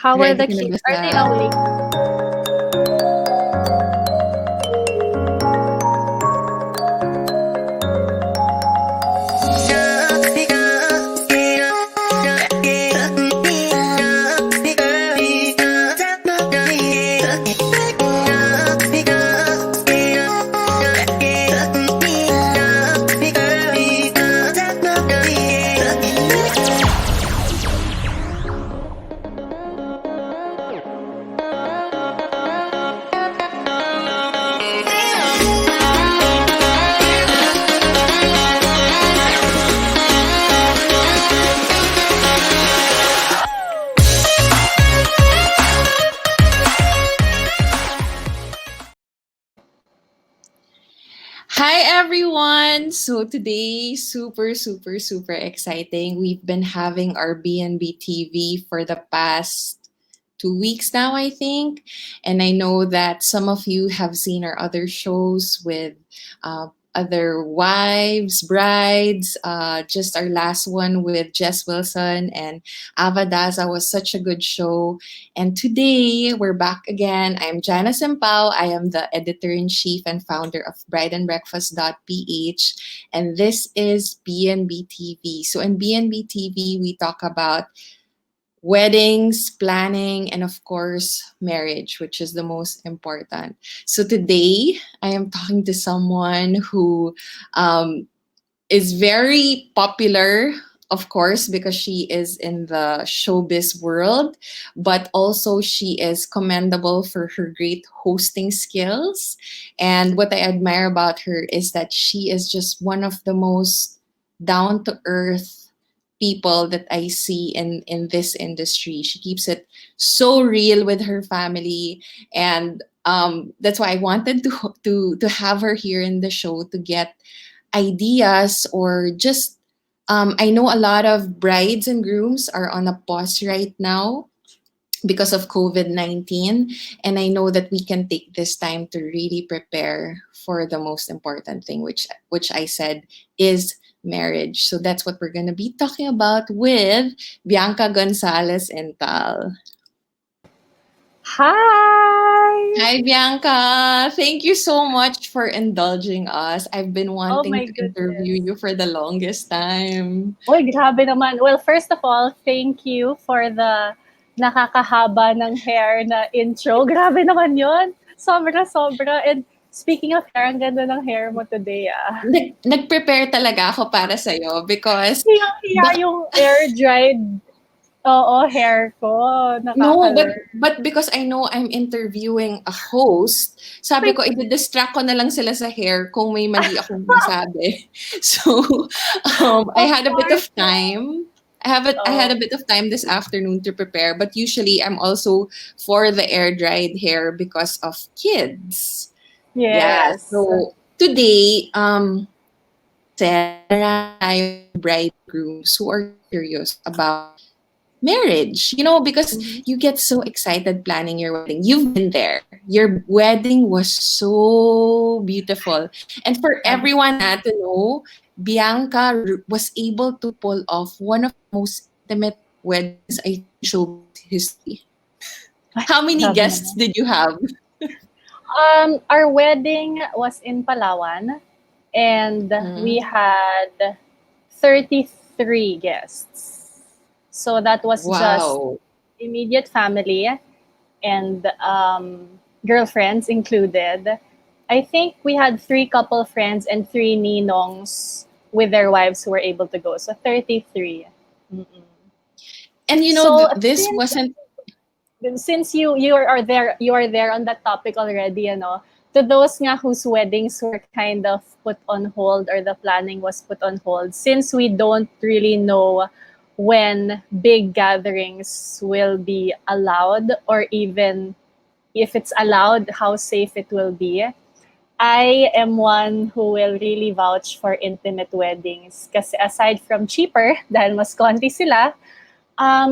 How are Ready the ka na ba kids? sa... Are they awake? Hi everyone! So today, super exciting. We've been having our BNB TV for the past 2 weeks now, I think. And I know that some of you have seen our other shows with other wives, brides. Just our last one with Jess Wilson and Ava Daza was such a good show. And today we're back again. I'm Janna Simpao. I am the editor-in-chief and founder of brideandbreakfast.ph. And this is BNB TV. So in BNB TV, we talk about weddings, planning, and of course, marriage, which is the most important. So today, I am talking to someone who um, is very popular, of course, because she is in the showbiz world, but also she is commendable for her great hosting skills. And what I admire about her is that she is just one of the most down to earth people that I see in this industry. She keeps it so real with her family, and that's why I wanted to have her here in the show to get ideas or just I know a lot of brides and grooms are on a pause right now because of COVID-19, and I know that we can take this time to really prepare for the most important thing, which I said is marriage. So that's what we're going to be talking about with Bianca Gonzalez Intal. Hi! Hi, Bianca. Thank you so much for indulging us. I've been Oh wanting my to interview goodness. you for the longest time. Uy, grabe naman. Well, first of all, thank you for the nakakahaba ng hair na intro. Grabe naman yon. Sobra. And speaking of hair, ang ganda ng hair mo today, ah. Nag-prepare talaga ako para sa'yo because Hiyang-hiya the, yung air-dried, oo, hair ko. no, Nakaka-learn. but because I know I'm interviewing a host, sabi ko, i-distract ko na lang sila sa hair kung may mali akong masabi. So, I Of had a bit of course. time. I had a Oh, bit of time this afternoon to prepare, but usually I'm also for the air dried hair because of kids. Yeah. yes. So today, Sarah and I bride and grooms who are curious about marriage, because Mhm. you get so excited planning your wedding. You've been there. Your wedding was so beautiful. And for Grabe. everyone to know, Bianca was able to pull off one of the most intimate weddings, I think, in showbiz history. Ay, How many grabe guests naman. did you have? Our wedding was in Palawan, and we Mhm. had 33 guests. So that was just Wow. immediate family and girlfriends included. I think we had three couple friends and three ninongs with their wives who were able to go. So 33. Mm-mm. And So this wasn't. since you are there on that topic already, to those nga whose weddings were kind of put on hold or the planning was put on hold, since we don't really know when big gatherings will be allowed, or even if it's allowed, how safe it will be. I am one who will really vouch for intimate weddings kasi aside from cheaper, dahil mas konti sila,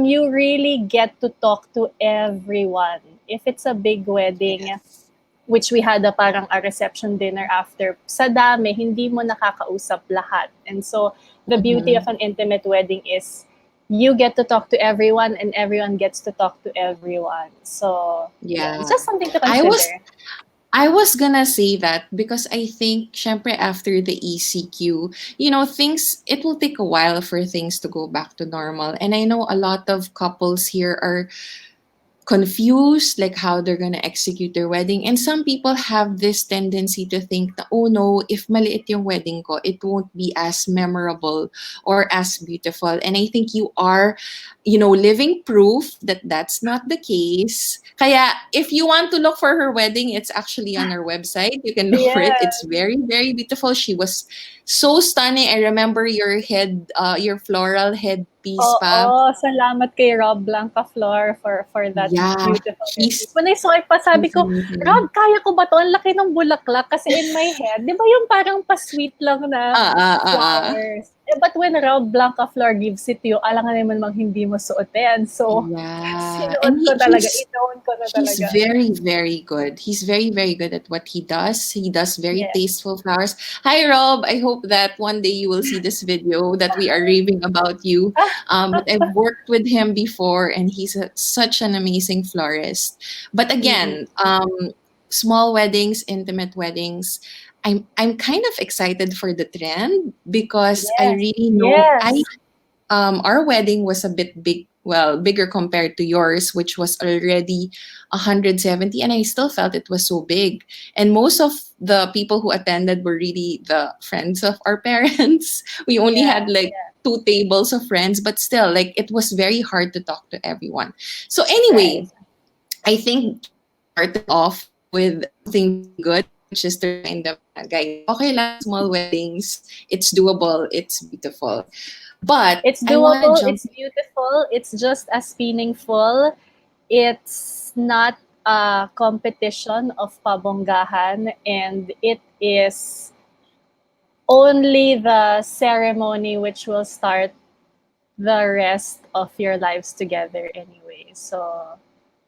you really get to talk to everyone. If it's a big wedding, Yes. which we had parang a reception dinner after, sa hindi mo nakakausap lahat. And so, the beauty of Mhm. an intimate wedding is you get to talk to everyone and everyone gets to talk to everyone. So yeah, it's Yeah. just something to I was consider. I was gonna say that because I think, syempre, after the ECQ, things, it will take a while for things to go back to normal. And I know a lot of couples here are confused, like how they're gonna execute their wedding. And some people have this tendency to think that, oh no, if maliit yung wedding ko, it won't be as memorable or as beautiful. And I think you are, living proof that that's not the case. Kaya if you want to look for her wedding, it's actually on her website. You can look for it. It's Yeah. very, very beautiful. She was so stunning. I remember your floral headpiece pa. Oo, salamat kay Rob Blanca Flor for that Yeah, beautiful headpiece. he's When I saw it pa, sabi he's ko, Rob, amazing. kaya ko ba 'to? Ang laki ng bulaklak. Kasi in my head, di ba yung parang pa-sweet lang na Ah, ah, ah, ah. flowers? But when Rob Blanca Flor gives it to you, alangan naman mang hindi mo suotin. So, Yeah, and sinuot ko talaga. Inoon ko na he's talaga. very, very good. He's very, very good at what he does. He does very Yes. tasteful flowers. Hi, Rob. I hope that one day you will see this video that we are raving about you. But I've worked with him before, and he's such an amazing florist. But Mm-mm. again, small weddings, intimate weddings. I'm kind of excited for the trend because I Yes. really know I Yes. our wedding was a bit big, well, bigger compared to yours, which was already 170, and I still felt it was so big. And most of the people who attended were really the friends of our parents. We only Yeah. had like two tables of friends, but still, like, it was very hard to talk to everyone. So Right. anyway, I think Janna started off with something very good, which is to remind them, guys, okay lang, small weddings, it's doable, it's beautiful. But It's I want to doable, jump. it's beautiful, it's just as meaningful. It's not a competition of pabonggahan, and it is only the ceremony which will start the rest of your lives together anyway. So,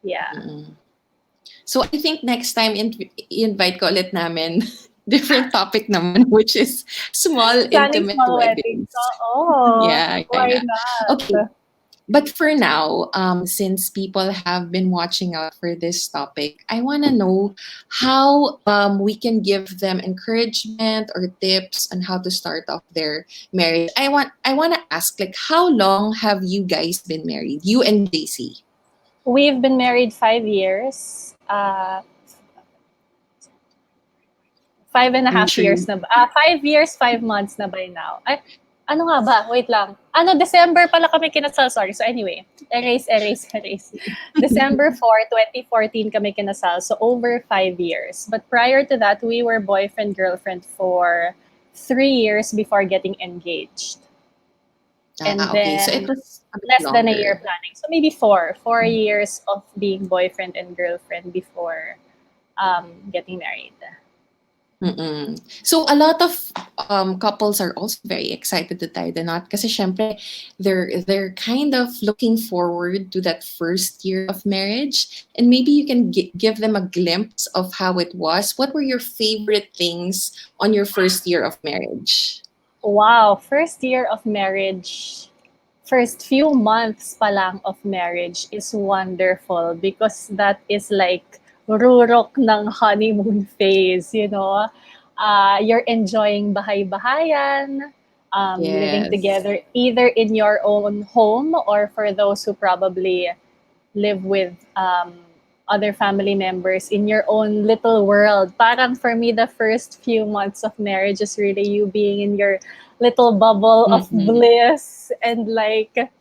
yeah. Mm. So I think next time invite ko ulit namin different topic naman, which is small Planning intimate small weddings. weddings. Oh, Yeah, yeah, why yeah. Okay. not? But for now, since people have been watching out for this topic, I want to know how we can give them encouragement or tips on how to start off their marriage. I want to ask, like, how long have you guys been married? You and JC? We've been married 5 years. 5.5 years True. na ba? 5 years, 5 months na by now. Ay, ano nga ba? Wait lang. December pala kami kinasal. Sorry. So anyway, erase. December 4, 2014 kami kinasal. So over 5 years. But prior to that, we were boyfriend-girlfriend for 3 years before getting engaged. And Okay. So it then was a bit less than a year longer. planning. So maybe 4 years of being boyfriend and girlfriend before getting married. Mm-mm. So a lot of couples are also very excited to tie the knot kasi syempre they're kind of looking forward to that first year of marriage, and maybe you can give them a glimpse of how it was. What were your favorite things on your first year of marriage? Wow, first year of marriage, first few months pa lang of marriage is wonderful because that is like rurok ng honeymoon phase, you know. You're enjoying bahay-bahayan, living Yes. together either in your own home or for those who probably live with other family members in your own little world. Parang for me, the first few months of marriage is really you being in your little bubble of Mm-mm. bliss, and like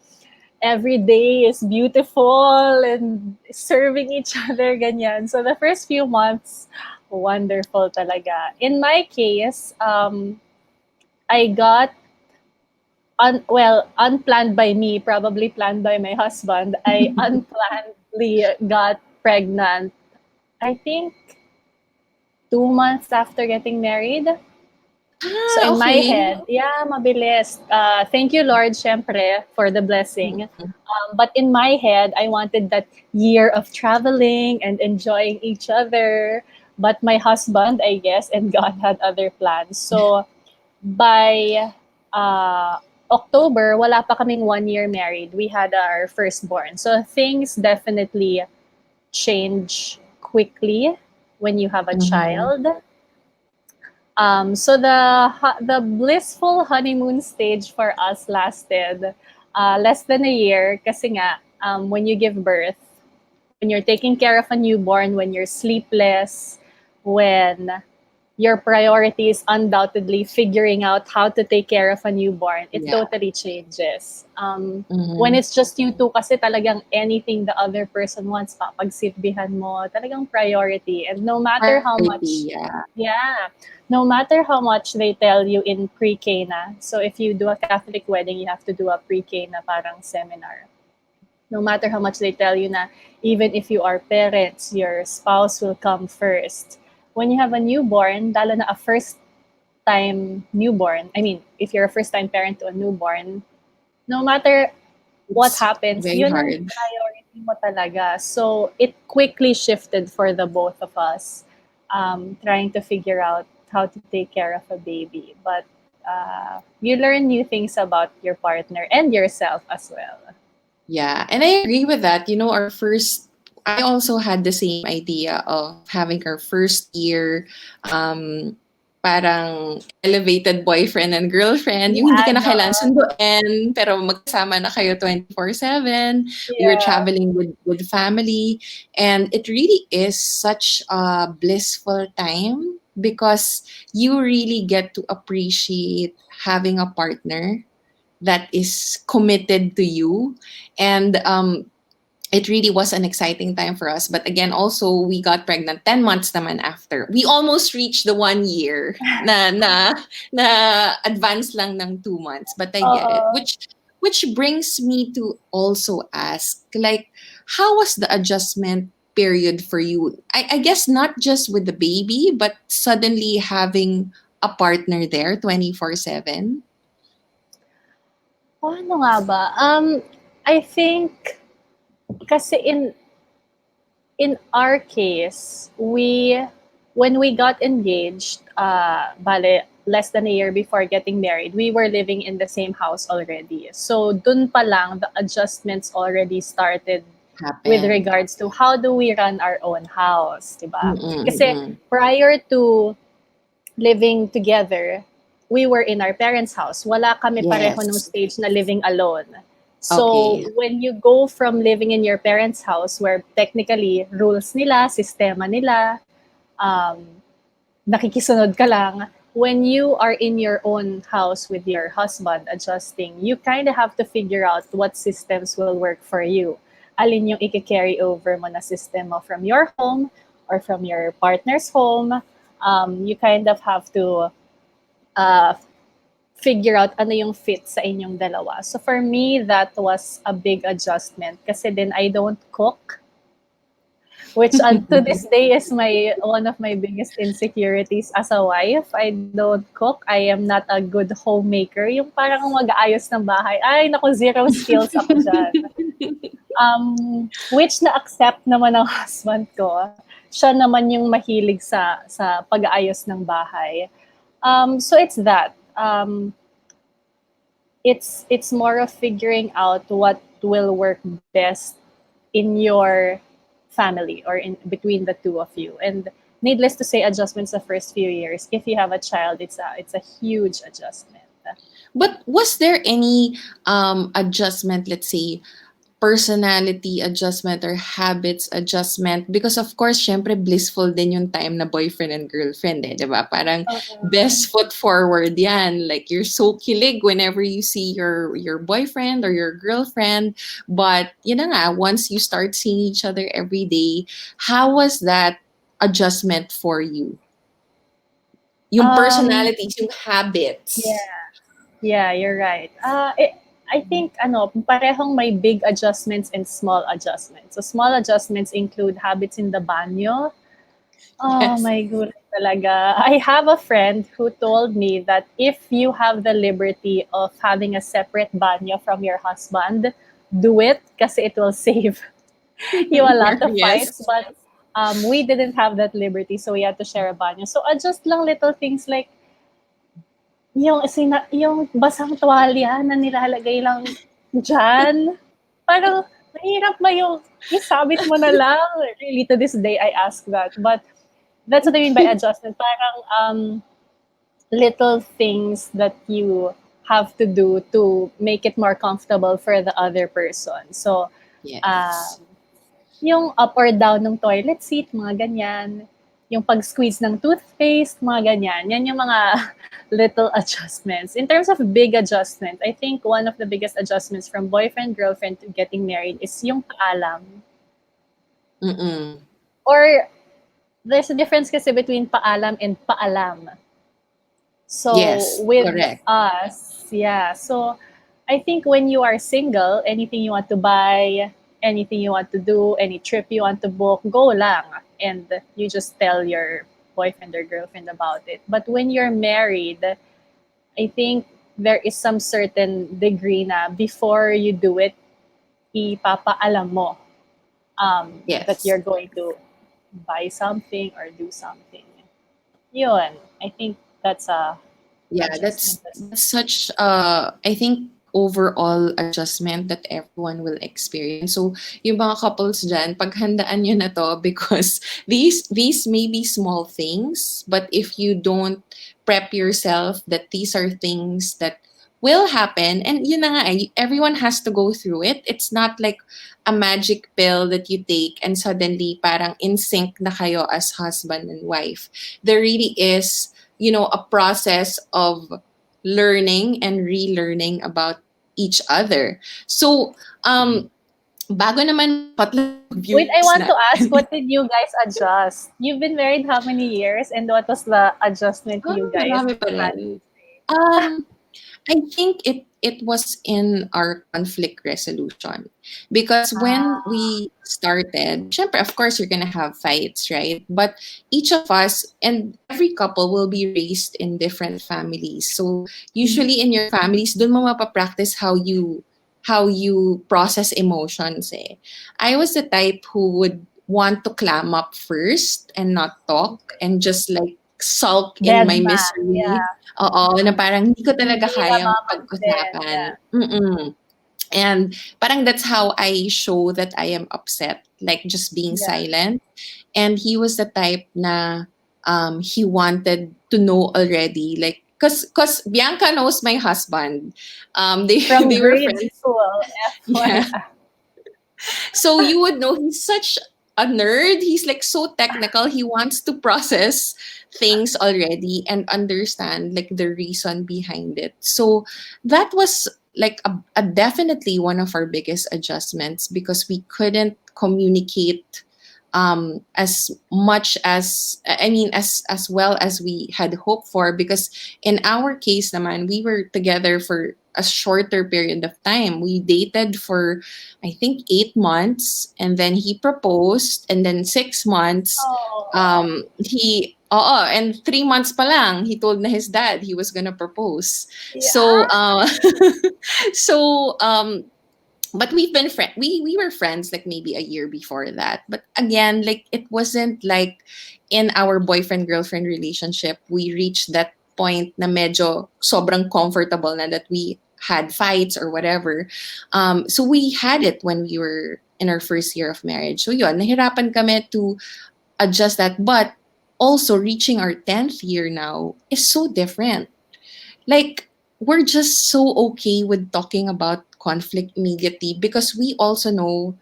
every day is beautiful and serving each other, ganyan. So the first few months, wonderful talaga. In my case, I got unplanned by me, probably planned by my husband. I unplannedly got pregnant. I think 2 months after getting married. So Ah, in my okay. head, yeah, mabilis. Thank you, Lord, syempre, for the blessing. But in my head, I wanted that year of traveling and enjoying each other. But my husband, I guess, and God had other plans. So by uh, October, wala pa kaming 1 year married. We had our firstborn. So things definitely change quickly when you have a Mm-hmm. child. So the blissful honeymoon stage for us lasted less than a year kasi nga when you give birth, when you're taking care of a newborn, when you're sleepless, when your priority is undoubtedly figuring out how to take care of a newborn, it Yeah. totally changes. When Mm-hmm. it's just you two, kasi talagang anything the other person wants, papagsilbihan mo, talagang priority. And no matter how Priority, much, yeah. yeah, no matter how much they tell you in pre-K na, so if you do a Catholic wedding, you have to do a pre-K na parang seminar. No matter how much they tell you na even if you are parents, your spouse will come first. When you have a newborn, lalo na a first time newborn, I mean, if you're a first time parent to a newborn, no matter what It's happens, very yun ang hard. priority mo talaga. So it quickly shifted for the both of us, trying to figure out how to take care of a baby. But you learn new things about your partner and yourself as well. Yeah, and I agree with that. You know, I also had the same idea of having our first year, um, parang elevated boyfriend and girlfriend. Yung hindi ka Yan, na kailangan oo. sunduin, pero magkasama na kayo 24/7. We were Yeah. traveling with family. And it really is such a blissful time because you really get to appreciate having a partner that is committed to you. And it really was an exciting time for us. But again, also we got pregnant 10 months naman after. We almost reached the 1 year na advance lang ng 2 months. But I get it. Oo. Which brings me to also ask, like, how was the adjustment period for you? I guess not just with the baby, but suddenly having a partner there 24/7. Paano nga ba? I think kasi in our case, when we got engaged, bale, less than a year before getting married, we were living in the same house already. So dun pa lang, the adjustments already started with Happen. regards to how do we run our own house, diba? Mm, Kasi mm. prior to living together, we were in our parents' house. Wala kami pareho nung Yes. stage na living alone. So, Okay. when you go from living in your parents' house where technically rules nila, sistema nila, um, nakikisunod ka lang, when you are in your own house with your husband adjusting, you kind of have to figure out what systems will work for you. Alin yung i-carry over mo na sistema from your home or from your partner's home. You kind of have to uh, figure out ano yung fit sa inyong dalawa. So for me, that was a big adjustment kasi then I don't cook, which to this day is my one of my biggest insecurities as a wife. I don't cook. I am not a good homemaker. Yung parang mag-aayos ng bahay. Ay, naku, zero skills ako dyan. Which na-accept naman ng husband ko. Siya naman yung mahilig sa pag-aayos ng bahay. So it's that. It's more of figuring out what will work best in your family or in between the two of you. And needless to say, adjustments the first few years. If you have a child, it's a huge adjustment. But was there any adjustment, let's say, personality adjustment or habits adjustment? Because of course, syempre blissful din yung time na boyfriend and girlfriend eh, di ba? Parang Oo. best foot forward yan. Like you're so kilig whenever you see your boyfriend or your girlfriend. But yun na nga, once you start seeing each other every day, how was that adjustment for you? Yung Um, personalities, yung habits. yeah, yeah, you're right. I think parehong may big adjustments and small adjustments. So small adjustments include habits in the banyo. Oh Yes. my goodness talaga. I have a friend who told me that if you have the liberty of having a separate banyo from your husband, do it kasi it will save you a lot of Yes. fights. But we didn't have that liberty, so we had to share a banyo. So adjust lang little things like yung basang tuwalya na nilalagay lang diyan, parang mahirap ba yung isabit mo na lang? Really, to this day, I ask that. But that's what I mean by adjustment. Parang little things that you have to do to make it more comfortable for the other person. So, Yes. um, yung up or down ng toilet seat, mga ganyan. Yung pag-squeeze ng toothpaste, mga ganyan. Yan yung mga little adjustments. In terms of big adjustment, I think one of the biggest adjustments from boyfriend, girlfriend to getting married is yung paalam. Mm-mm. Or there's a difference kasi between paalam and paalam. So Yes, with correct. us, yeah. So I think when you are single, anything you want to buy, anything you want to do, any trip you want to book, go lang. And you just tell your boyfriend or girlfriend about it. But when you're married, I think there is some certain degree na before you do it, ipapaalam mo that Yes. you're going to buy something or do something. Yun, I think that's a Yeah, adjustment. that's such I think overall adjustment that everyone will experience. So yung mga couples dyan, paghandaan nyo na to because these may be small things, but if you don't prep yourself that these are things that will happen, and yun na nga, everyone has to go through it. It's not like a magic pill that you take and suddenly parang in sync na kayo as husband and wife. There really is, a process of learning and relearning about each other. So, bago naman patla Wait, I viewers want to natin. ask, what did you guys adjust? You've been married how many years, and what was the adjustment you guys Marami pa had? rin. I think it was in our conflict resolution because when Ah, we started, syempre, of course you're gonna have fights, right? But each of us and every couple will be raised in different families. So usually in your families, dun mo mapapractice how you process emotions. Eh. I was the type who would want to clam up first and not talk and just like sulk in dead my man. misery. Yeah. Oo, na parang hindi ko talaga Hindi kayang namamansin. Yeah. pag-usapan. Mm. And parang that's how I show that I am upset, like just being Yeah. silent. And he was the type na he wanted to know already, like cause Bianca knows my husband. They From they were grade friends. school, Yeah. FYI. So you would know he's such a nerd. He's like so technical. He wants to process things already and understand like the reason behind it. So that was like a definitely one of our biggest adjustments because we couldn't communicate as much as I mean as well as we had hoped for because in our case naman we were together for a shorter period of time. We dated for I think 8 months, and then he proposed, and then 6 months, Oh, and 3 months pa lang, he told na his dad he was gonna propose. So, yeah. so, but we've been we were friends like maybe a year before that. But again, like it wasn't like in our boyfriend girlfriend relationship, we reached that point na medyo sobrang comfortable na that we had fights or whatever. So we had it when we were in our first year of marriage. So yun, nahirapan kami to adjust that. But also reaching our 10th year now is so different. Like, we're just so okay with talking about conflict immediately because we also know,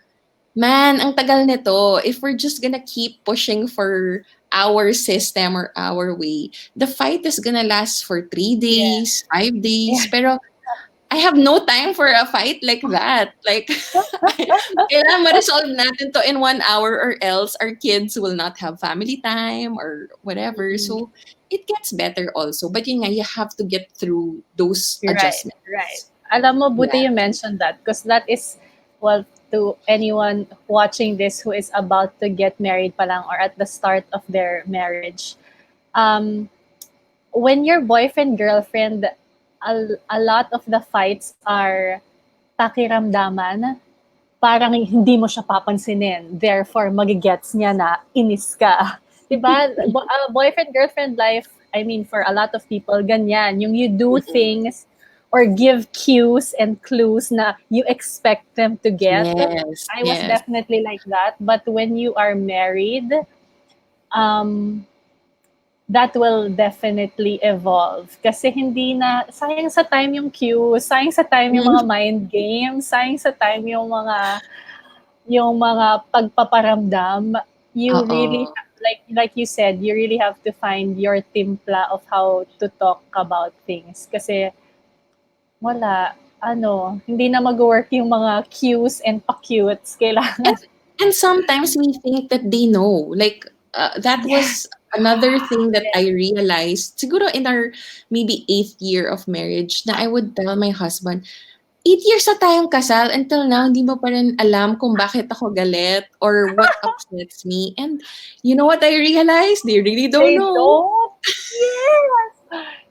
man, ang tagal nito. If we're just gonna keep pushing for our system or our way, the fight is gonna last for three Yeah. days, 5 days. Yeah. Pero I have no time for a fight like that. Like, kailangan ma-resolve natin to in 1 hour or else our kids will not have family time or whatever. Mm-mm. So, it gets better also. But yun nga, you have to get through those Right, right. adjustments. Alam mo, Yeah. buti you mentioned that because that is, well, to anyone watching this who is about to get married pa lang or at the start of their marriage. Um, when your boyfriend, girlfriend, a lot of the fights are pakiramdaman, parang hindi mo siya papansinin. Therefore, magigets niya na inis ka. Diba? Boyfriend, girlfriend life I mean, for a lot of people, ganyan. Yung you do Mm-mm. things or give cues and clues na you expect them to get. Yes, I was yes. definitely like that. But when you are married, um, that will definitely evolve. Kasi hindi na, sayang sa time yung cues, sayang sa time yung mga Mm. mind games, sayang sa time yung mga pagpaparamdam. You really, Oo. like you said, you really have to find your timpla of how to talk about things. Kasi wala, hindi na mag-work yung mga cues and pa-cutes. And Kailangan, and sometimes we think that they know. Like that yeah, was another thing that yeah, I realized. Siguro in our maybe 8th year of marriage, na I would tell my husband, 8 years na tayong kasal, until now, hindi mo pa rin alam kung bakit ako galit or what upsets me. And you know what I realized? They really don't they know. don't.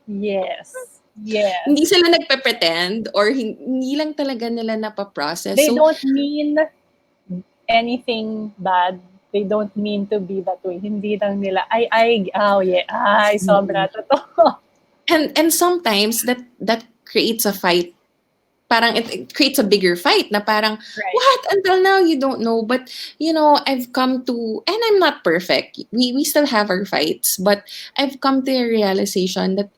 Yes. Yes. Hindi Yes. sila nagpe-pretend or hindi lang talaga nila napaprocess. They So, don't mean anything bad. They don't mean to be that way. Hindi lang nila, oh yeah, mm. sobra, totoo. And sometimes that creates a fight. Parang it creates a bigger fight na parang, Right. what? Until now, you don't know. But, I've come to, and I'm not perfect. We still have our fights. But I've come to a realization that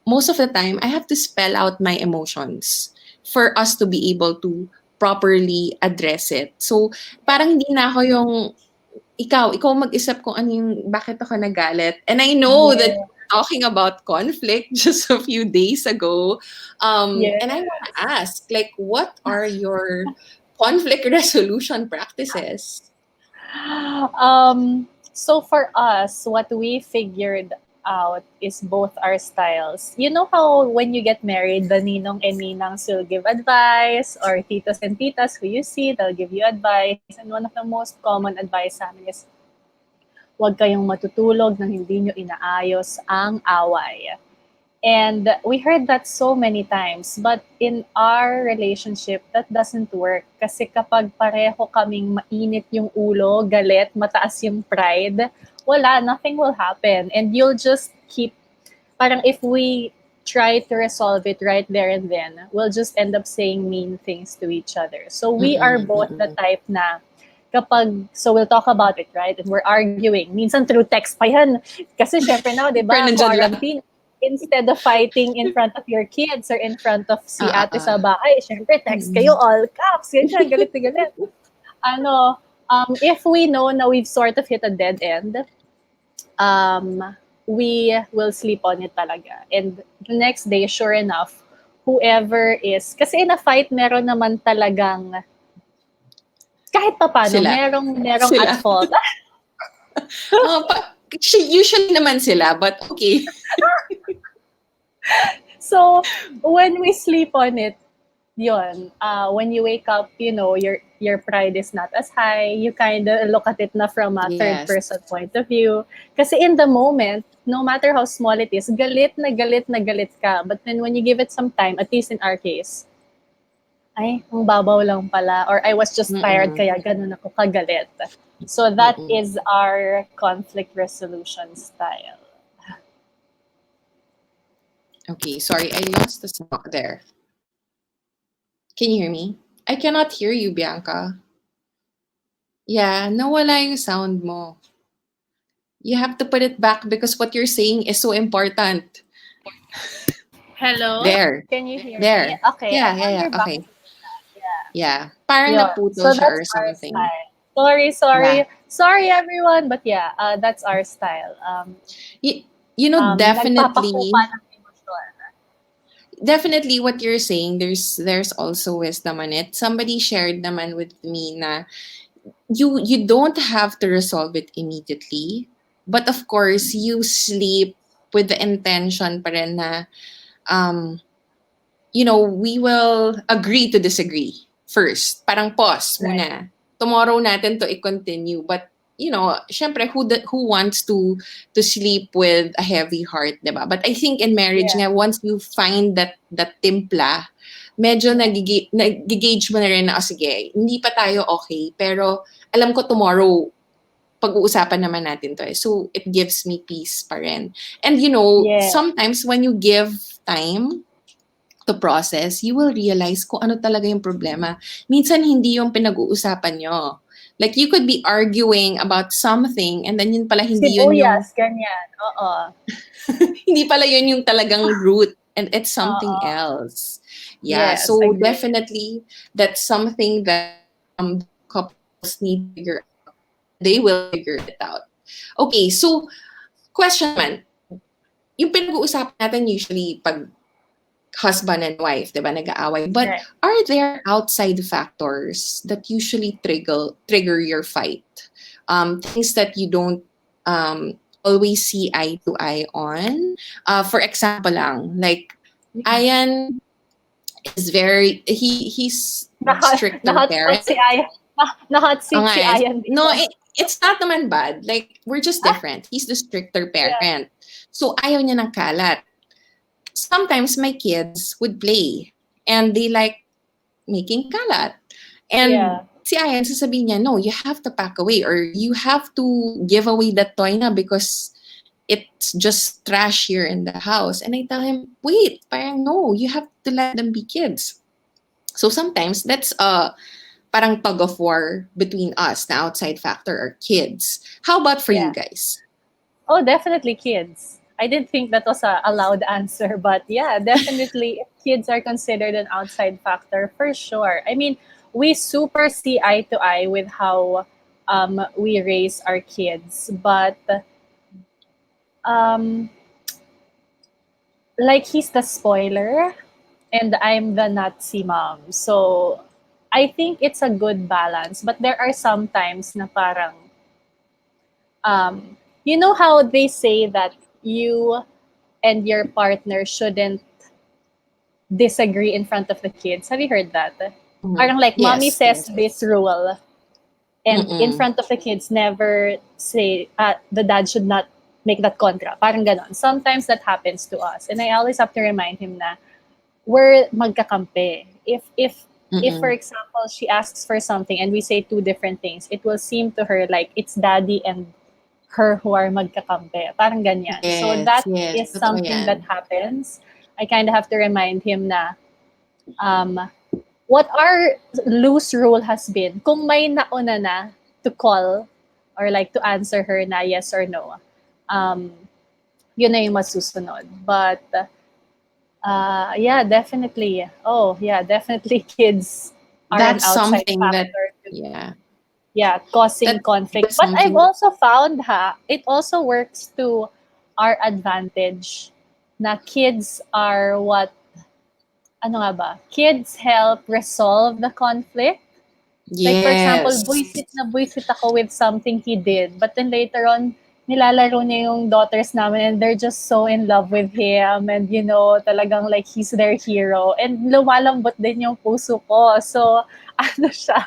most of the time, I have to spell out my emotions for us to be able to properly address it. So, parang hindi na ako yung, ikaw mag-isip kung ano yung, bakit ako nagalit. And I know that Yeah. we're talking about conflict just a few days ago. Yeah. And I want to ask, like, what are your conflict resolution practices? So for us, what we figured out is both our styles. You know how when you get married, the ninong and ninangs will give advice, or titos and titas who you see, they'll give you advice. And one of the most common advice sa amin is, huwag kayong matutulog nang hindi nyo inaayos ang away. And we heard that so many times. But in our relationship, that doesn't work. Kasi kapag pareho kaming mainit yung ulo, galit, mataas yung pride, wala, nothing will happen. And you'll just keep, parang if we try to resolve it right there and then, we'll just end up saying mean things to each other. So we are Mm-mm, both the mm-mm. type na so we'll talk about it, right? And we're arguing. Minsan through text pa yan. Kasi syempre now, di Pero ba, nandyan lang. quarantine, instead of fighting in front of your kids or in front of si Ah, ate ah, sa bahay, syempre text kayo mm. all caps, ganyan, galit na galit. If we know na we've sort of hit a dead end, we will sleep on it talaga. And the next day, sure enough, whoever is, kasi in a fight, meron naman talagang, kahit pa paano, Sila. merong at Sila. fault. Usually naman sila, but okay. So, when we sleep on it, yun, when you wake up, your pride is not as high. You kind of look at it na from a third Yes. person point of view. Kasi in the moment, no matter how small it is, galit na galit na galit ka. But then when you give it some time, at least in our case, ay, ang babaw lang pala. Or I was just tired, Mm-mm, kaya ganun ako kagalit. So that mm-mm. is our conflict resolution style. Okay, sorry, I lost the sound there. Can you hear me? I cannot hear you, Bianca. Yeah, nawala yung sound mo. You have to put it back because what you're saying is so important. Hello? There. Can you hear me? There. Okay, Yeah, I'm yeah, on yeah. your back. Okay. Yeah. Yeah. Parang Yun. naputol So siya that's or our something. style. Sorry, Yeah. sorry. Sorry everyone, but yeah, that's our style. You, you know, Nagpapakupa definitely ng emosyon. definitely what you're saying, there's also wisdom on it. Somebody shared naman with me na you don't have to resolve it immediately. But of course, you sleep with the intention pa rin na um we will agree to disagree first. Parang pause Right. muna. Tomorrow natin to i-continue. But, syempre, who wants to sleep with a heavy heart, diba? But I think in marriage Yeah. nga, once you find that timpla, medyo Yeah. nagigauge mo na rin na, sige, hindi pa tayo okay, pero alam ko tomorrow, pag-uusapan naman natin to eh. So, it gives me peace pa rin. And Yeah. sometimes when you give time to process, you will realize kung ano talaga yung problema. Minsan hindi yung pinag-uusapan nyo. Like, you could be arguing about something and then yun pala hindi yun yung Sibuyas, ganyan. Oo. hindi pala yun yung talagang root and it's something Oo. else. Yeah, Yes, so agree. definitely that's something that the couples need to figure out and they will figure it out. Okay, so question naman, yung pinag-uusapan natin usually pag husband and wife, 'di ba, nag-aaway. But Right. are there outside factors that usually trigger your fight? Things that you don't always see eye to eye on. For example lang, like Ayan is he's stricter Na-hot parent. si Ayan. Na-hot Oo seat nga si eh. Ayan No, dito. it's not naman bad. Like, we're just Ah, different. He's the stricter yeah. parent. So, ayaw niya ng kalat. Sometimes my kids would play and they like making kalat. And Yeah. si Ayan, sasabihin niya, no, you have to pack away or you have to give away that toy na because it's just trash here in the house. And I tell him, wait, parang no, you have to let them be kids. So sometimes that's parang tug of war between us, the outside factor, or kids. How about for you Yeah. guys? Oh, definitely kids. I didn't think that was a loud answer, but yeah, definitely kids are considered an outside factor for sure. I mean, we super see eye to eye with how we raise our kids, but um, like he's the spoiler and I'm the Nazi mom. So I think it's a good balance, but there are some times na parang you know how they say that you and your partner shouldn't disagree in front of the kids. Have you heard that? Mhm. Parang like mommy Yes, says yes. this rule and in Mm-mm. front of the kids never say the dad should not make that contra. Parang ganon. Sometimes that happens to us. And I always have to remind him na we're magkakampi. If for Mm-mm. example she asks for something and we say two different things, it will seem to her like it's daddy and her who are magkakampi. Parang ganyan. So Yes, that yes. is Totoo something that yan. happens. I kind of have to remind him na um, what our loose rule has been, kung may nauna na to call or like to answer her na yes or no, um, yun na yung masusunod. But yeah, definitely. Oh, yeah, definitely kids are an That's outside something that, factor to, yeah, yeah, causing conflict. that's But I've something. also found it also works to our advantage na kids are what, ano nga ba? Kids help resolve the conflict. Like for example, Yes. buisit ako with something he did. But then later on, nilalaro niya yung daughters namin and they're just so in love with him and talagang like he's their hero. And lumalambot din yung puso ko. So, ano siya,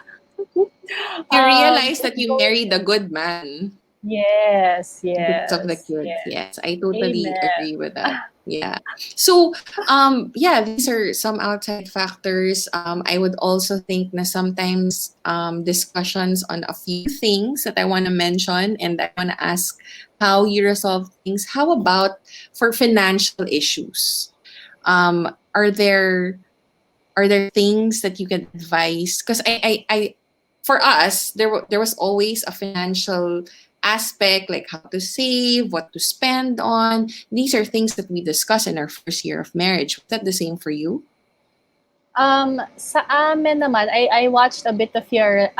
You realize it that you goes, married a good man yes, because of the yes, kids. yes. Yes, I totally Amen. agree with that. Yeah. So, yeah, these are some outside factors. I would also think na sometimes discussions on a few things that I want to mention and I want to ask how you resolve things. How about for financial issues? Are there things that you can advise? Because for us, there was always a financial aspect, like how to save, what to spend on. These are things that we discuss in our first year of marriage. Was that the same for you? Sa amin naman, I watched a bit of your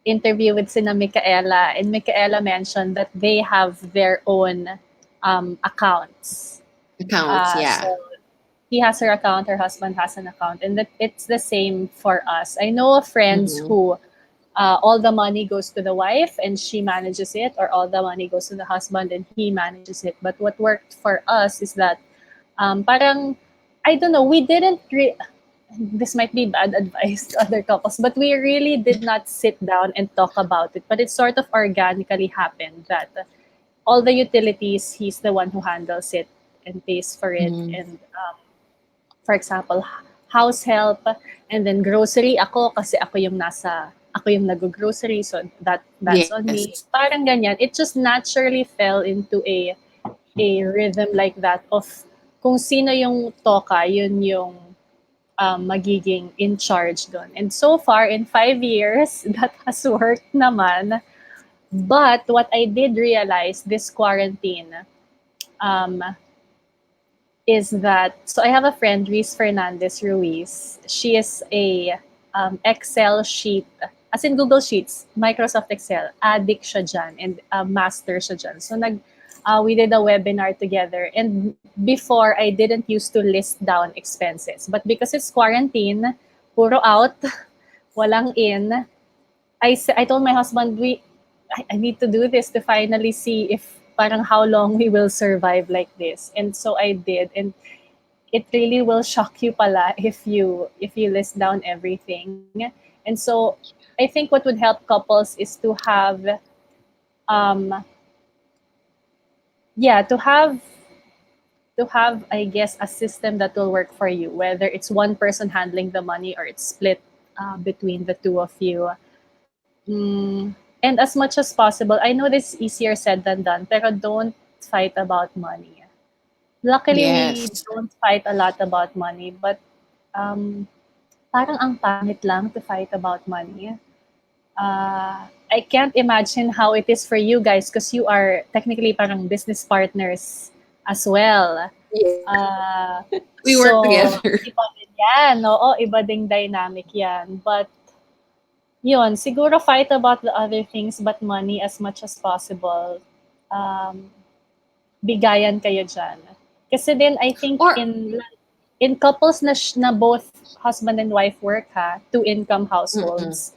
interview with sina Micaela, and Micaela mentioned that they have their own accounts. Accounts, So yeah. he has her account, her husband has an account, and that it's the same for us. I know of friends Mm-hmm. who all the money goes to the wife and she manages it, or all the money goes to the husband and he manages it. But what worked for us is that parang I don't know, we didn't this might be bad advice to other couples, but we really did not sit down and talk about it. But it sort of organically happened that all the utilities, he's the one who handles it and pays for it. Mm-hmm. And for example, house help, and then grocery ako kasi ako yung nasa ako yung nag-grocery, so that's on me. Yes. Parang ganyan. It just naturally fell into a rhythm like that of kung sino yung toka, yun yung magiging in charge doon. And so far, in 5 years, that has worked naman. But what I did realize this quarantine um, is that, so I have a friend, Luis Fernandez Ruiz. She is a Excel sheet, as in Google Sheets, Microsoft Excel, addict siya dyan, and master siya dyan. So we did a webinar together. And before, I didn't used to list down expenses. But because it's quarantine, puro out, walang in, I told my husband, I need to do this to finally see if parang how long we will survive like this. And so I did. And it really will shock you pala if you list down everything. And so I think what would help couples is to have um yeah, to have I guess a system that will work for you, whether it's one person handling the money or it's split between the two of you. And as much as possible, I know this is easier said than done, pero don't fight about money. Luckily, we Yes. don't fight a lot about money, but um, parang ang pangit lang to fight about money. I can't imagine how it is for you guys because you are technically parang business partners as well. Yeah. Uh, We work so, together. iba din yan. Oo, iba ding dynamic yan. But, yun, siguro fight about the other things but money as much as possible. Um, bigayan kayo dyan. Kasi din, I think Or in couples na both husband and wife work ha, two-income mm-mm, households,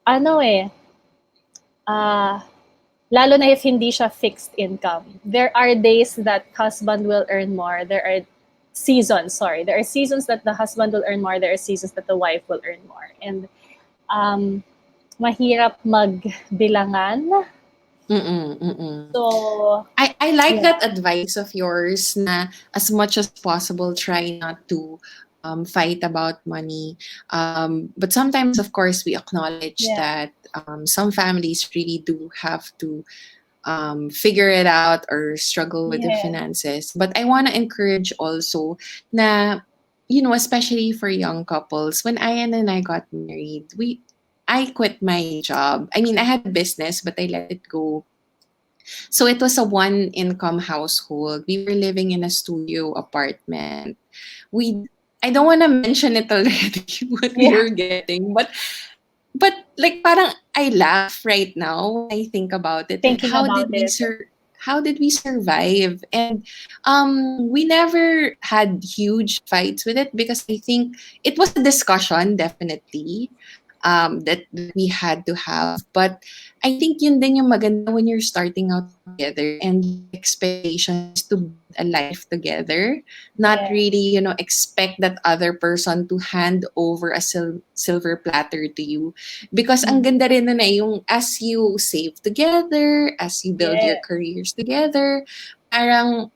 ano ah, lalo na if hindi siya fixed income. There are days that husband will earn more. There are seasons that the husband will earn more. There are seasons that the wife will earn more. And um, mahirap magbilangan. mm-mm, mm-mm. So, I like yeah. that advice of yours na as much as possible try not to fight about money. But sometimes, of course, we acknowledge Yeah. that some families really do have to figure it out or struggle with the Yeah. finances. But I want to encourage also na, especially for young couples, when Ian and I got married, I quit my job. I mean, I had a business, but I let it go. So it was a one income household. We were living in a studio apartment. We I don't want to mention it already what we Yeah. were getting, but like parang I laugh right now when I think about it. Like Thinking about it. how did we survive? And we never had huge fights with it because I think it was a discussion definitely that we had to have. But I think yun din yung maganda when you're starting out together and your expectation is to build a life together, not Yeah. really, expect that other person to hand over a silver platter to you. Because ang Mhm. ganda rin nun yung as you save together, as you build your Yeah. careers together, parang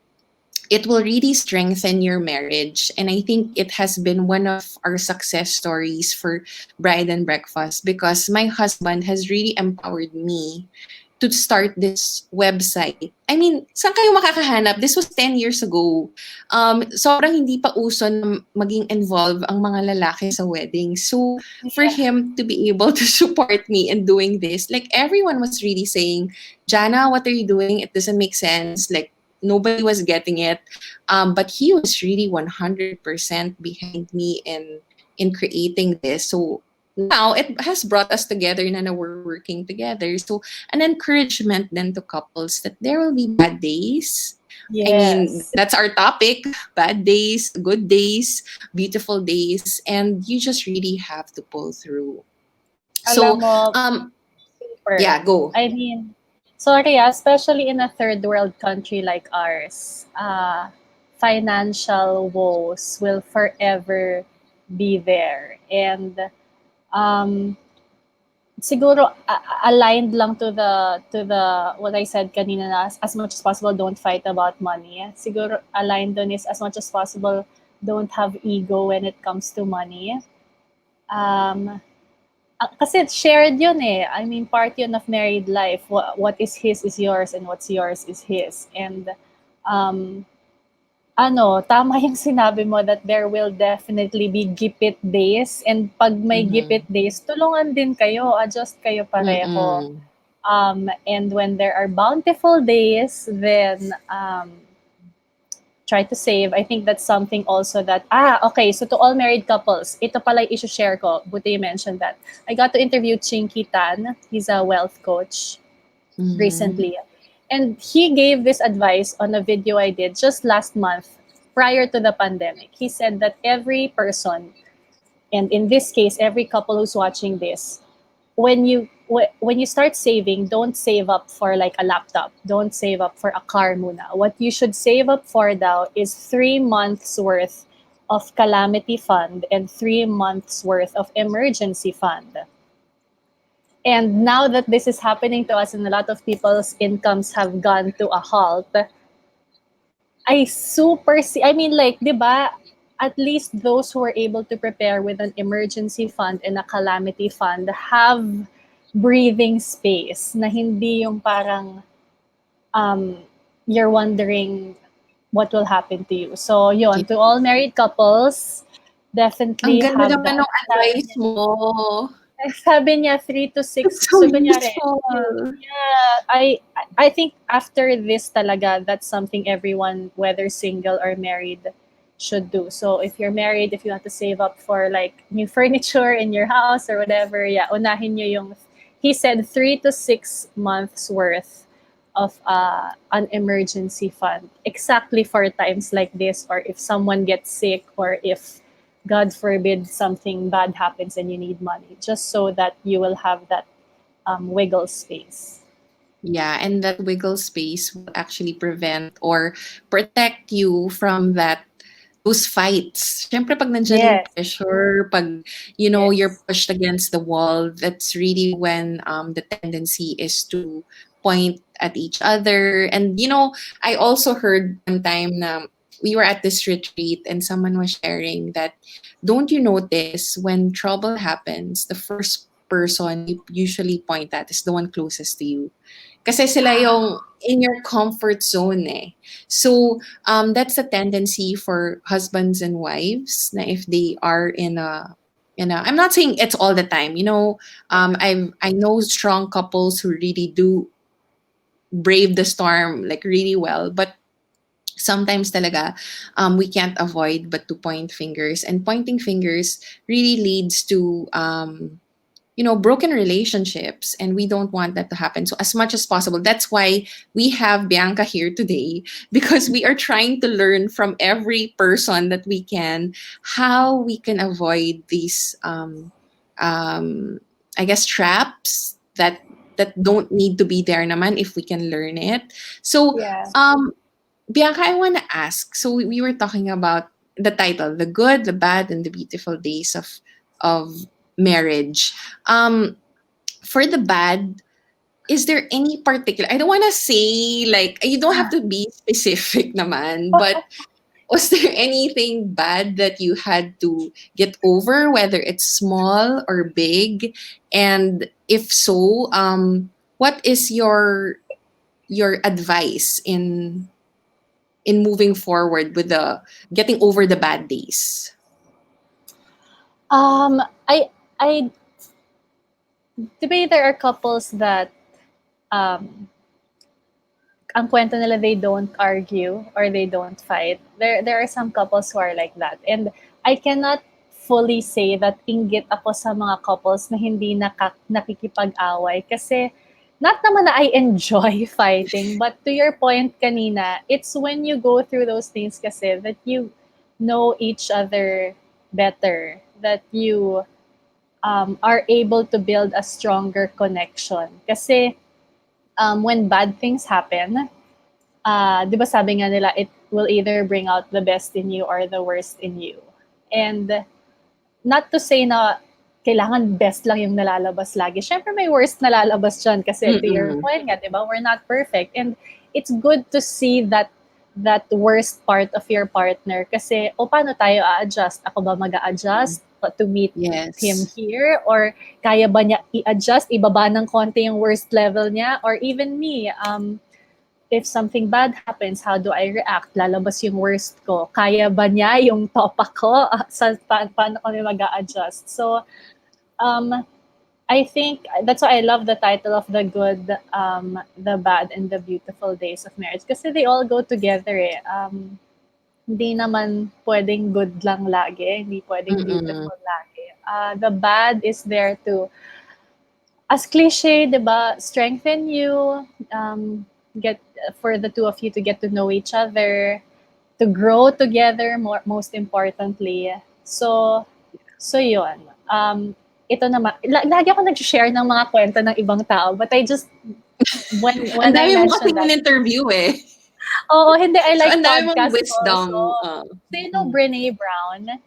it will really strengthen your marriage. And I think it has been one of our success stories for Bride and Breakfast because my husband has really empowered me to start this website. I mean, saan kayo makakahanap? This was 10 years ago. Sobrang hindi pa uso na maging involved ang mga lalaki sa wedding. So, for Yeah. him to be able to support me in doing this, like everyone was really saying, Jana, what are you doing? It doesn't make sense. Like, nobody was getting it. But he was really 100% behind me in creating this. So, now it has brought us together na we're working together. So an encouragement then to couples that there will be bad days. I mean, Yes. that's our topic, bad days, good days, beautiful days, and you just really have to pull through. Alam So, mo, yeah, super. go. I mean, sorry, especially in a third world country like ours, financial woes will forever be there. And um, siguro aligned lang to the what I said kanina na as much as possible don't fight about money. Siguro aligned dun is as much as possible don't have ego when it comes to money. Um, kasi shared yun eh. I mean, part yun of married life. What is his is yours and what's yours is his. And um, tama yung sinabi mo that there will definitely be gipit days. And pag may gipit Mhm. days, tulungan din kayo, adjust kayo pareho. Mm. And when there are bountiful days, then try to save. I think that's something also that, okay, so to all married couples, ito pala yung issue share ko. Buti you mentioned that. I got to interview Chinky Tan. He's a wealth coach Mhm. recently. And he gave this advice on a video I did just last month prior to the pandemic. He said that every person, and in this case, every couple who's watching this, when you start saving, don't save up for like a laptop. Don't save up for a car muna. What you should save up for now is 3 months worth of calamity fund and 3 months worth of emergency fund. And now that this is happening to us and a lot of people's incomes have gone to a halt, I mean, like, di ba, at least those who are able to prepare with an emergency fund and a calamity fund have breathing space na hindi yung parang um, you're wondering what will happen to you. So, Yeah. yon to all married couples, Ang definitely ganda have naman that. ng advice mo. Sabi niya 3 to 6. It's so So, kunyari, useful. yeah, I think after this talaga, that's something everyone, whether single or married, should do. So if you're married, if you want to save up for like new furniture in your house or whatever, yeah, unahin nyo yung, he said 3 to 6 months worth of an emergency fund, exactly for times like this, or if someone gets sick, or if God forbid something bad happens and you need money, just so that you will have that wiggle space. Yeah, and that wiggle space will actually prevent or protect you from those fights. Siyempre, pag nandiyan yung Yes, pressure, pag, you're yes, pushed against the wall, that's really when the tendency is to point at each other. And, I also heard one time na we were at this retreat and someone was sharing that, don't you notice when trouble happens, the first person you usually point at is the one closest to you. Kasi sila yung in your comfort zone eh. So, that's a tendency for husbands and wives na if they are I'm not saying it's all the time, I know strong couples who really do brave the storm like really well, but sometimes talaga we can't avoid but to point fingers, and pointing fingers really leads to broken relationships, and we don't want that to happen. So as much as possible, that's why we have Bianca here today, because we are trying to learn from every person that we can how we can avoid these um I guess traps that don't need to be there naman if we can learn it. So yeah, Bianca, I want to ask, so we were talking about the title, the good, the bad, and the beautiful days of marriage. Um, for the bad, is there any particular? I don't want to say like you don't have to be specific, naman. But was there anything bad that you had to get over, whether it's small or big? And if so, what is your advice in moving forward with the getting over the bad days? um, I, I, di ba there are couples that um, ang kwento nila they don't argue or they don't fight. There are some couples who are like that. And I cannot fully say that inggit ako sa mga couples na hindi nakikipag-away kasi not naman na I enjoy fighting, but to your point kanina, it's when you go through those things kasi that you know each other better, that you are able to build a stronger connection. Kasi when bad things happen, di ba sabi nga nila, it will either bring out the best in you or the worst in you. And not to say na kailangan best lang yung nalalabas lagi. Siyempre may worst nalalabas dyan kasi to your Mm-mm. point nga, di ba, we're not perfect. And it's good to see that worst part of your partner kasi, o paano tayo a-adjust? Ako ba mag-a-adjust? to meet him Yes. here, or kaya ba niya i-adjust, ibaba ng konti yung worst level niya, or even me, if something bad happens, how do I react? Lalabas yung worst ko. Kaya ba niya yung topa ko? Paano kami mag-a-adjust? So, I think that's why I love the title of the good, the bad, and the beautiful days of marriage. Kasi they all go together eh. Hindi naman pwedeng good lang lagi. Hindi pwedeng Mm-mm. beautiful lagi. The bad is there to, as cliche, di ba, strengthen you, get for the two of you to get to know each other, to grow together, most importantly. So, so yun. Ito naman, lagi ako nag-share ng mga kwento ng ibang tao, but I just, Ang when I dami mo mentioned kasing that, in-interview eh. oo, hindi, I So, like ang dami mong podcast also. wisdom. So, you know Brene Brown?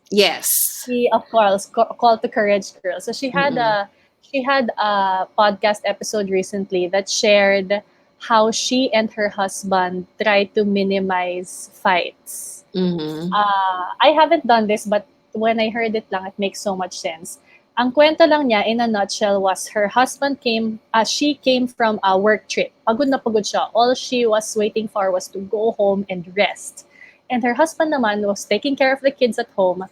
Yes. She, of course, Call to Courage Girl. So Mm-mm. she had a podcast episode recently that shared how she and her husband try to minimize fights. Mm-hmm. I haven't done this, but when I heard it lang, it makes so much sense. Ang kwento lang niya, in a nutshell, was her husband she came from a work trip. Pagod na pagod siya. All she was waiting for was to go home and rest. And her husband naman was taking care of the kids at home.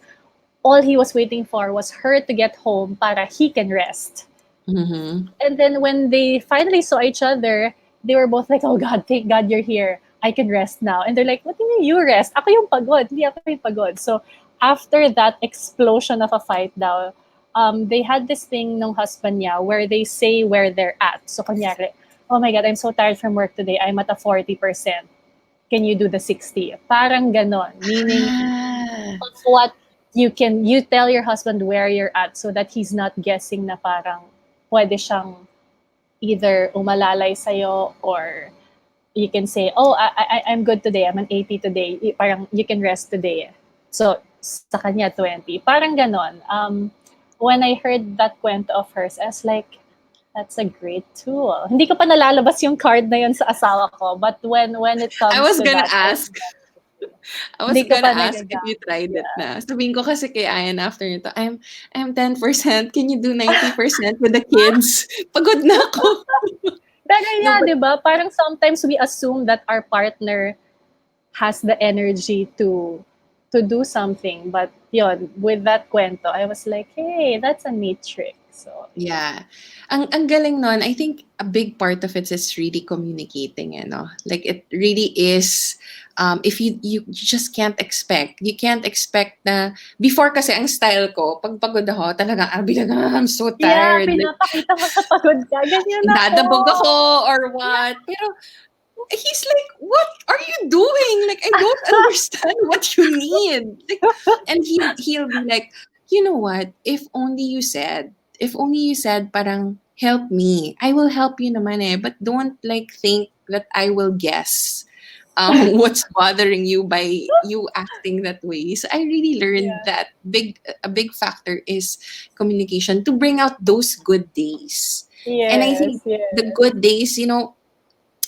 All he was waiting for was her to get home para he can rest. Mm-hmm. And then when they finally saw each other, they were both like, oh God, thank God you're here. I can rest now. And they're like, what do you mean you rest? Ako yung pagod. Hindi ako yung pagod. So after that explosion of a fight daw, they had this thing ng husband niya where they say where they're at. So kunyari, oh my God, I'm so tired from work today. I'm at a 40%. Can you do the 60? Parang ganon. Meaning, Ah. of what you tell your husband where you're at so that he's not guessing na parang pwede siyang either umalalay sa'yo, or you can say, oh, I'm good today. I'm an 80 today. Parang you can rest today. So, sa kanya, 20. Parang ganon. When I heard that kwento of hers, I was like, that's a great tool. Hindi ko pa nalalabas yung card na yun sa asawa ko. But when it I comes was to gonna that, ask. I was hindi ko gonna pa ask if you nagagamit. tried it Yeah. na. Sabihin ko kasi kay Ayan after nito, I'm 10%. Can you do 90% with the kids? Pagod na ako. Pero No, yeah, but di ba? Parang sometimes we assume that our partner has the energy to do something. But yon, with that kwento, I was like, hey, that's a neat trick. So, yeah. yeah. Ang galing nun, I think a big part of it is really communicating, you know. Like it really is if you just can't expect. You can't expect na before kasi ang style ko, pag pagod ako, talaga bilang I'm so Yeah, tired. Like pinapakita mo na pagod ka. Ganyan ako. dadabog ako or what. Pero he's like, what are you doing? Like, I don't understand what you need. Like, and he'll be like, you know what? If only you said, parang help me. I will help you naman eh. But don't like think that I will guess what's bothering you by you acting that way. So I really learned Yeah. that a big factor is communication to bring out those good days. And I Yes, think the yes. good days,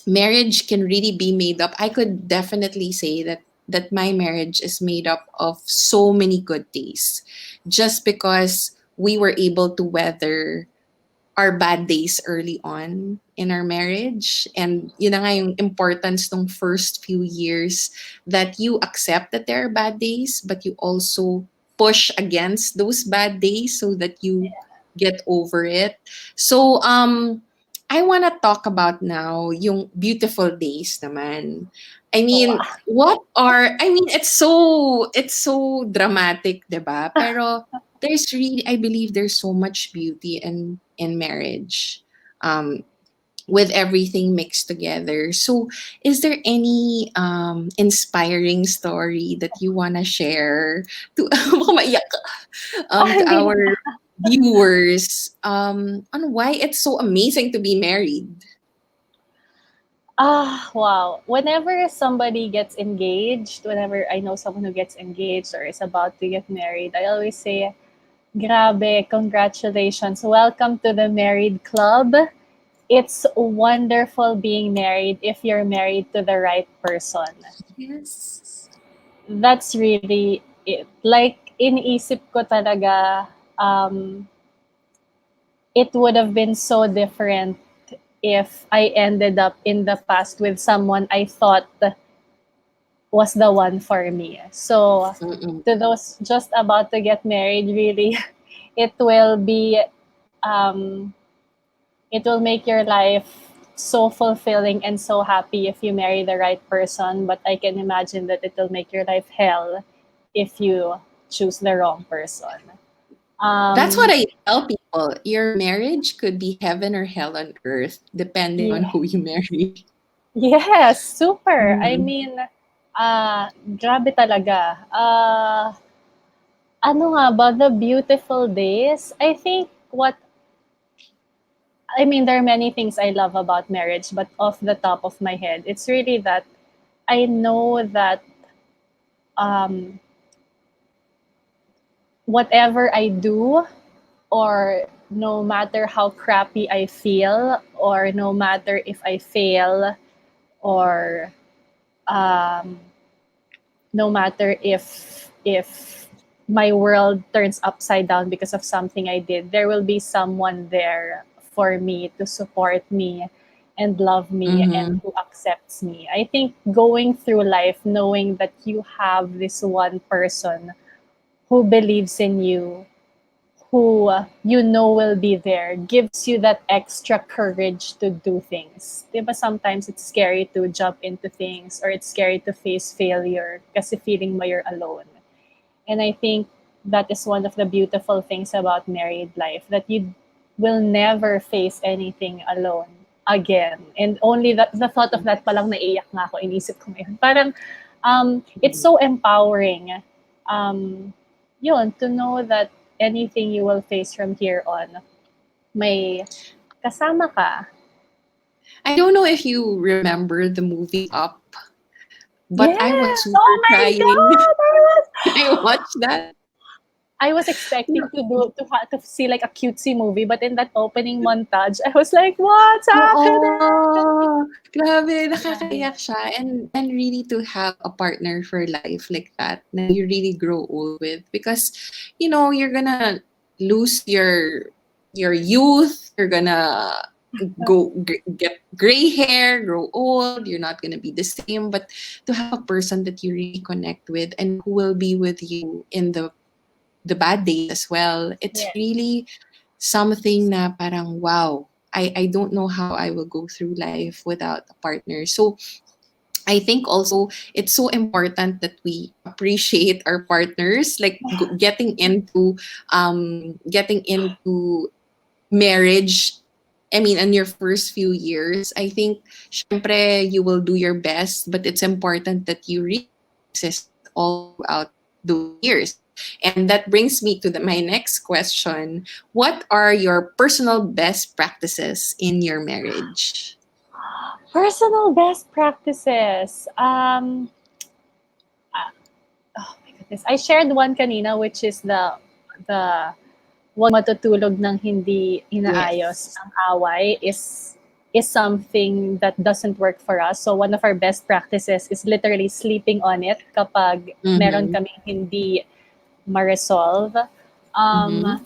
marriage can really be made up. I could definitely say that my marriage is made up of so many good days just because we were able to weather our bad days early on in our marriage. And yun na nga yung importance ng first few years, that you accept that there are bad days, but you also push against those bad days so that you get over it. So I want to talk about now yung beautiful days naman. I mean, Wow. it's so dramatic, 'di ba? Pero there's really, I believe there's so much beauty in marriage. With everything mixed together. So, is there any inspiring story that you wanna share to baka maiyak ka. To Hindi na. our viewers on why it's so amazing to be married? Wow. Whenever somebody gets engaged, whenever I know someone who gets engaged or is about to get married, I always say, grabe, congratulations. Welcome to the married club. It's wonderful being married if you're married to the right person. Yes. That's really it. Like, iniisip ko talaga, it would have been so different if I ended up in the past with someone I thought was the one for me. So, Mm-mm. to those just about to get married, really, it will be, um, it will make your life so fulfilling and so happy if you marry the right person. But I can imagine that it will make your life hell if you choose the wrong person. That's what Um, I tell people. Your marriage could be heaven or hell on earth, depending on yeah. who you marry. Yes, super. I Mm. mean, grabe talaga. Ano nga ba, the beautiful days? I think I mean, there are many things I love about marriage, but off the top of my head, it's really that I know that, um, whatever I do, or no matter how crappy I feel, or no matter if I fail, or um, no matter if my world turns upside down because of something I did, there will be someone there for me to support me and love me and Mm-hmm. who accepts me. I think going through life knowing that you have this one person who believes in you, who you know will be there, gives you that extra courage to do things. Diba sometimes it's scary to jump into things, or it's scary to face failure kasi feeling mo you're alone. And I think that is one of the beautiful things about married life, that you will never face anything alone again. And only the thought of that palang naiyak nga ako, inisip ko ngayon. Parang it's so empowering. Yun, to know that anything you will face from here on, may kasama ka. I don't know if you remember the movie Up, but I was Yes! super Oh my crying God! when I watched that. I was expecting to see like a cutesy movie, but in that opening montage, I was like, "What's happening?" Oo, grabe Yeah. nakakaiyak siya, and really to have a partner for life like that na you really grow old with, because you're gonna lose your youth, you're gonna get gray hair, grow old, you're not gonna be the same, but to have a person that you really connect with and who will be with you in the bad days as well, it's Yes. really something na parang wow. I don't know how I will go through life without a partner. So I think also it's so important that we appreciate our partners, like getting into marriage. I mean, in your first few years, I think, syempre, you will do your best, but it's important that you really be consistent all throughout those years. And that brings me to my next question. What are your personal best practices in your marriage? Personal best practices. Oh my goodness. I shared one kanina, which is the wag matutulog ng hindi inaayos Yes. ang away is something that doesn't work for us. So one of our best practices is literally sleeping on it kapag meron Mm-hmm. kaming hindi ma-resolve. Um, Mm-hmm.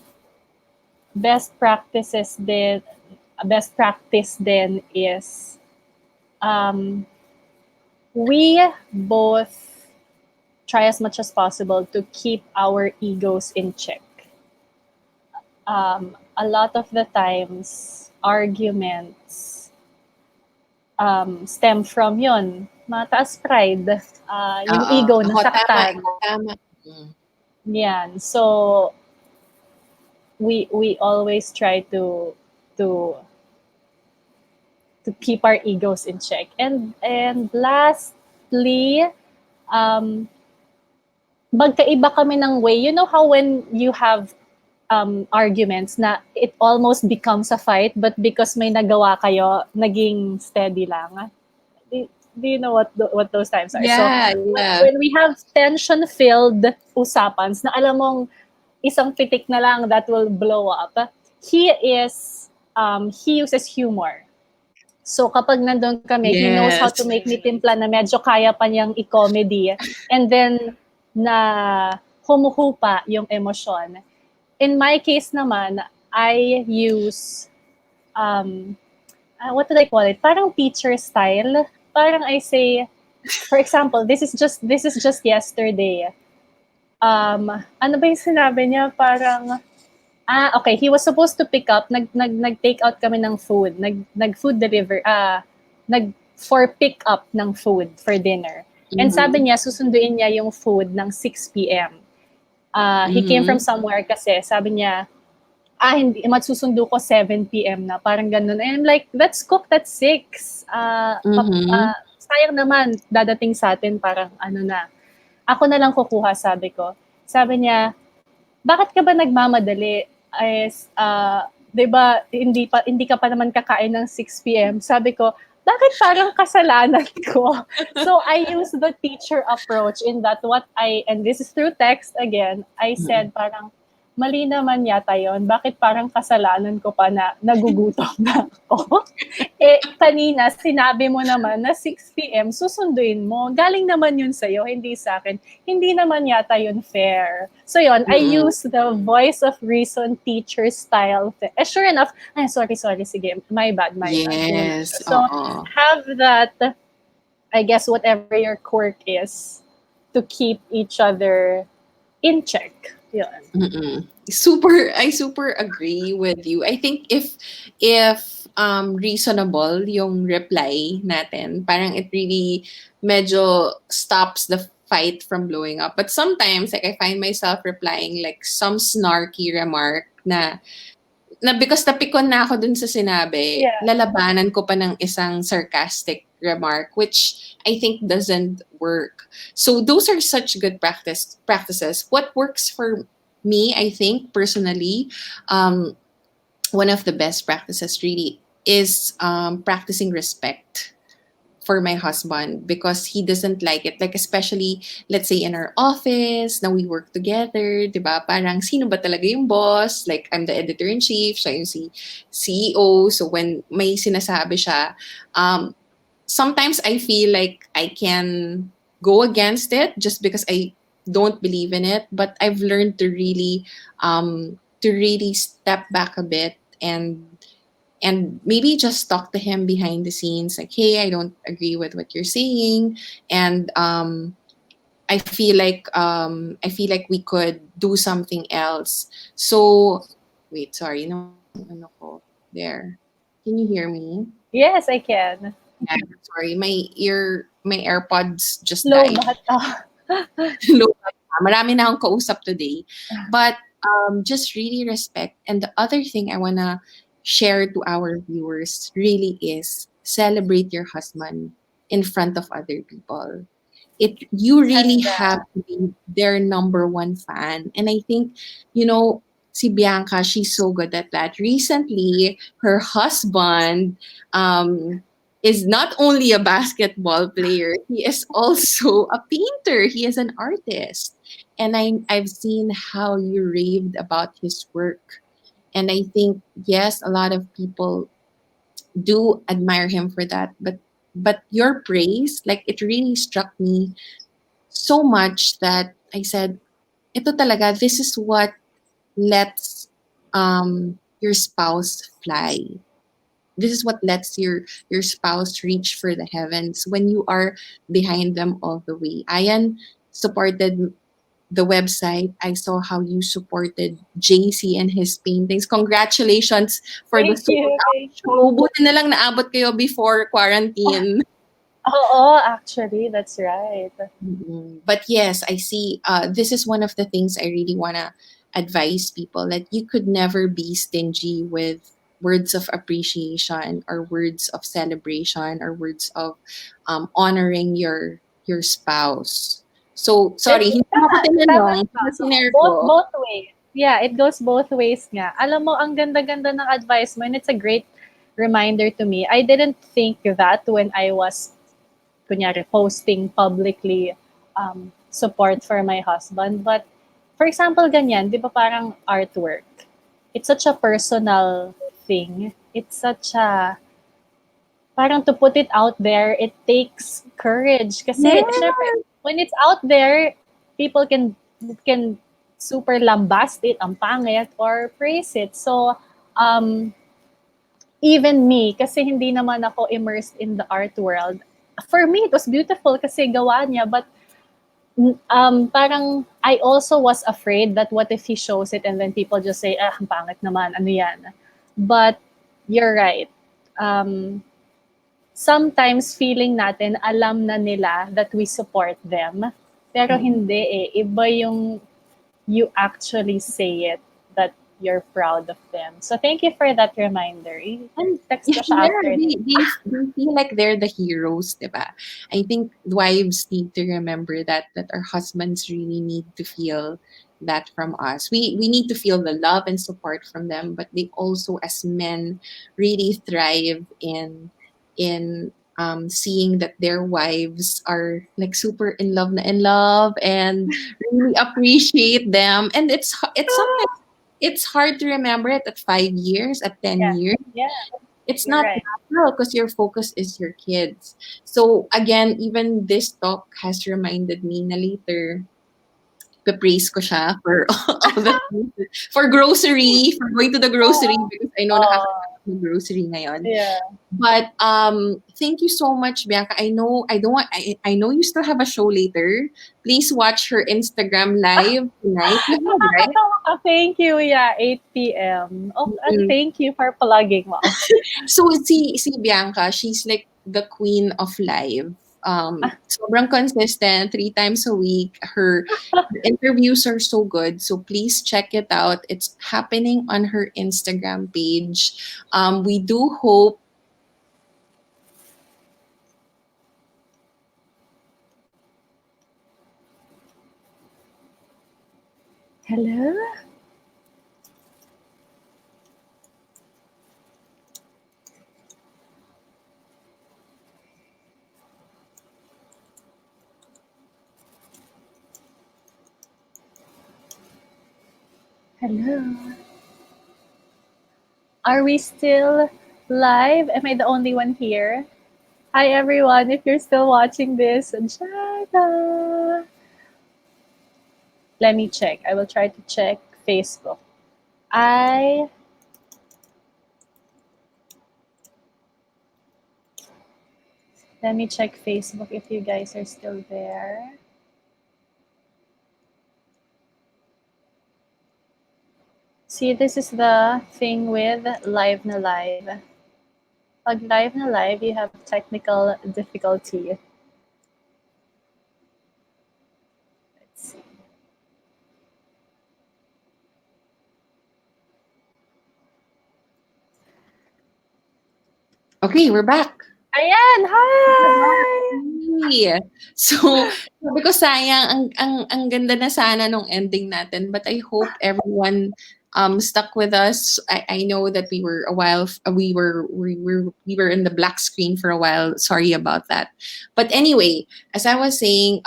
best practices din best practice then is, um, we both try as much as possible to keep our egos in check. A lot of the times, arguments stem from yon, mataas pride, yung Oo. ego Oo, tama, nasaktan. tama. Mm. Yan. So, we always try to to keep our egos in check. And lastly, um, magkaiba kami ng way. You know how when you have arguments na it almost becomes a fight, but because may nagawa kayo, naging steady lang. Do you know what those times are? So, Yeah, yeah. when we have tension-filled usapans na alam mong isang pitik na lang that will blow up, he uses humor. So kapag nandun kami, he knows how to Yes. make me timpla na medyo kaya pa niyang i-comedy. And then na humuhupa yung emosyon. In my case naman, I use, what do I call it? Parang teacher style. Parang I say, for example, this is just yesterday. Ano ba yung sinabi niya? Parang, okay, he was supposed to pick up, nag-take out kami ng food, nag-food deliver, for pick up ng food for dinner. And sabi niya, susunduin niya yung food ng 6 p.m. He came from somewhere kasi, sabi niya, hindi, magsusundo ko 7 p.m. na, parang ganun. And I'm like, let's cook at 6. Sayang naman, dadating sa atin, parang ano na. Ako na lang kukuha, sabi ko. Sabi niya, bakit ka ba nagmamadali? Di ba, hindi ka pa naman kakain ng 6 p.m. Sabi ko, bakit parang kasalanan ko? So I use the teacher approach in that and this is through text again, I said parang, mali naman yata yon. Bakit parang kasalanan ko pa na nagugutom na ako? Kanina, sinabi mo naman na 6 p.m. susunduin mo. Galing naman yun sa'yo, hindi sa akin. Hindi naman yata yun fair. So yun, I use the voice of reason teacher style. Sure enough, sorry, sige, my bad. Yes, So, have that, I guess, whatever your quirk is, to keep each other in check. Yun. I super agree with you. I think if reasonable yung reply natin, parang it really medyo stops the fight from blowing up. But sometimes, like, I find myself replying like some snarky remark na because napikon na ako dun sa sinabi, lalabanan ko pa ng isang sarcastic remark, which I think doesn't work. So those are such good practices. What works for me, I think, personally, one of the best practices really is practicing respect for my husband, because he doesn't like it. Like, especially, let's say, in our office, na we work together, di ba? Parang, sino ba talaga yung boss? Like, I'm the editor-in-chief, siya yung CEO. So, when may sinasabi siya, sometimes I feel like I can go against it just because I don't believe in it. But I've learned to really step back a bit and maybe just talk to him behind the scenes, like, hey, I don't agree with what you're saying, and I feel like we could do something else. So wait, sorry, no, ano ko there. Can you hear me? Yes, I can. Yeah, sorry, my AirPods just Low died. bat. Low bat. Marami na akong kausap today, but just really respect. And the other thing I wanna share to our viewers really is celebrate your husband in front of other people. You really have to be their number one fan. And I think, si Bianca, she's so good at that. Recently, her husband is not only a basketball player, he is also a painter. He is an artist. And I've seen how you raved about his work. And I think, yes, a lot of people do admire him for that. But your praise, like, it really struck me so much that I said, ito talaga, this is what lets your spouse fly. This is what lets your spouse reach for the heavens when you are behind them all the way. Ayan supported the website. I saw how you supported JC and his paintings. Congratulations for the Thank you. show. Buti na lang naabot kayo before quarantine. Oo, actually, that's right. But yes, I see. This is one of the things I really want to advise people, that you could never be stingy with words of appreciation or words of celebration or words of honoring your spouse. So, sorry, hindi mo ko tinanong. Both ways. Yeah, it goes both ways nga. Alam mo, ang ganda-ganda ng advice mo, and it's a great reminder to me. I didn't think that when I was, kunyari, posting publicly support for my husband. But, for example, ganyan, di ba parang artwork? It's such a personal thing. It's such a, parang to put it out there, it takes courage. Kasi, syempre, when it's out there, people can can super lambast it, ang pangit, or praise it. So, even me, kasi hindi naman ako immersed in the art world, for me, it was beautiful kasi gawa niya, but parang I also was afraid that what if he shows it and then people just say, ah, ang pangit naman, ano yan. But you're right. Sometimes feeling natin, alam na nila that we support them. Pero hindi eh. Iba yung you actually say it that you're proud of them. So thank you for that reminder. And Text ko siya yeah, after. they feel like they're the heroes, diba? I think wives need to remember that our husbands really need to feel that from us. We need to feel the love and support from them, but they also, as men, really thrive in seeing that their wives are like super in love and really appreciate them. And it's sometimes it's hard to remember it at 5 years, at 10 Yeah, years. yeah, It's you're not right. natural because your focus is your kids. So again, even this talk has reminded me na later praise ko siya for all the things. For grocery, for going to the grocery because I know Oh, nakakatawa ng grocery ngayon. yeah. But thank you so much, Bianca. I know you still have a show later. Please watch her Instagram live tonight. You have, right? Nakakatawa ka. Thank you. Yeah, 8 p.m. Oh, Mm. thank you for plugging. Wow. So si Bianca, she's like the queen of live. Sobrang consistent, 3 times a week. Her interviews are so good. So please check it out. It's happening on her Instagram page. We do hope. Hello? Hello? Are we still live? Am I the only one here? Hi, everyone. If you're still watching this, Janna. Let me check. I will try to check Facebook. I Let me check Facebook if you guys are still there. See, this is the thing with live na live. Pag live na live, you have technical difficulty. Let's see. Okay, we're back. Ayan! Hi! Hey. So, sabi ko sayang ang ganda na sana nung ending natin, but I hope everyone stuck with us. I know that we were a while we were in the black screen for a while. Sorry about that. But anyway, as I was saying,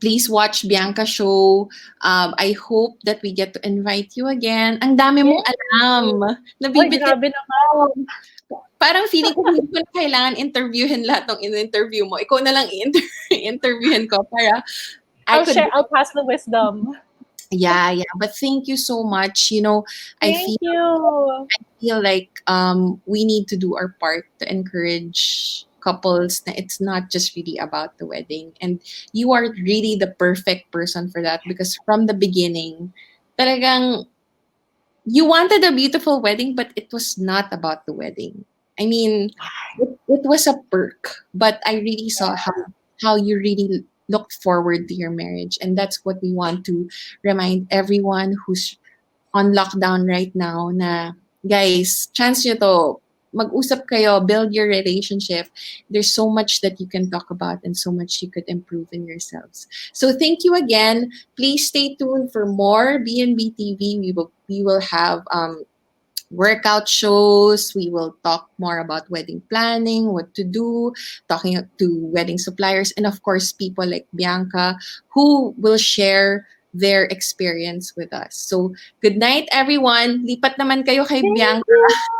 please watch Bianca show. I hope that we get to invite you again. Ang dami mong alam. Oy, Nabibitin grabe naman. parang feeling ko hindi ko na kailangan interviewin lahat ng in-interview mo. Ikaw na lang interviewin ko para I'll pass the wisdom. yeah. But thank you so much. You know, I Thank feel you. like we need to do our part to encourage couples na it's not just really about the wedding. And you are really the perfect person for that because from the beginning, talagang you wanted a beautiful wedding, but it was not about the wedding. I mean, it was a perk, but I really saw how you really looked forward to your marriage, and that's what we want to remind everyone who's on lockdown right now. Na guys, chance nyo to. Mag-usap kayo, build your relationship. There's so much that you can talk about and so much you could improve in yourselves. So thank you again. Please stay tuned for more BNB TV. We will have workout shows. We will talk more about wedding planning, what to do, talking to wedding suppliers, and of course, people like Bianca who will share their experience with us. So, good night, everyone. Lipat naman kayo kay Thank Bianca. you.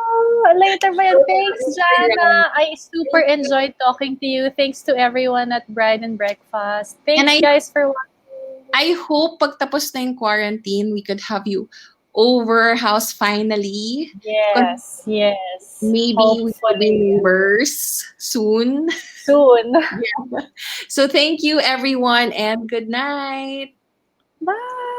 Later ba yan? Thanks, Jana. I super enjoyed talking to you. Thanks to everyone at Bride and Breakfast. Thanks, And guys, for watching. I hope pagtapos na yung quarantine, we could have you over house finally. Yes, yes. Maybe we will be Hopefully. neighbors soon. Soon. Yeah. So thank you everyone and good night. Bye.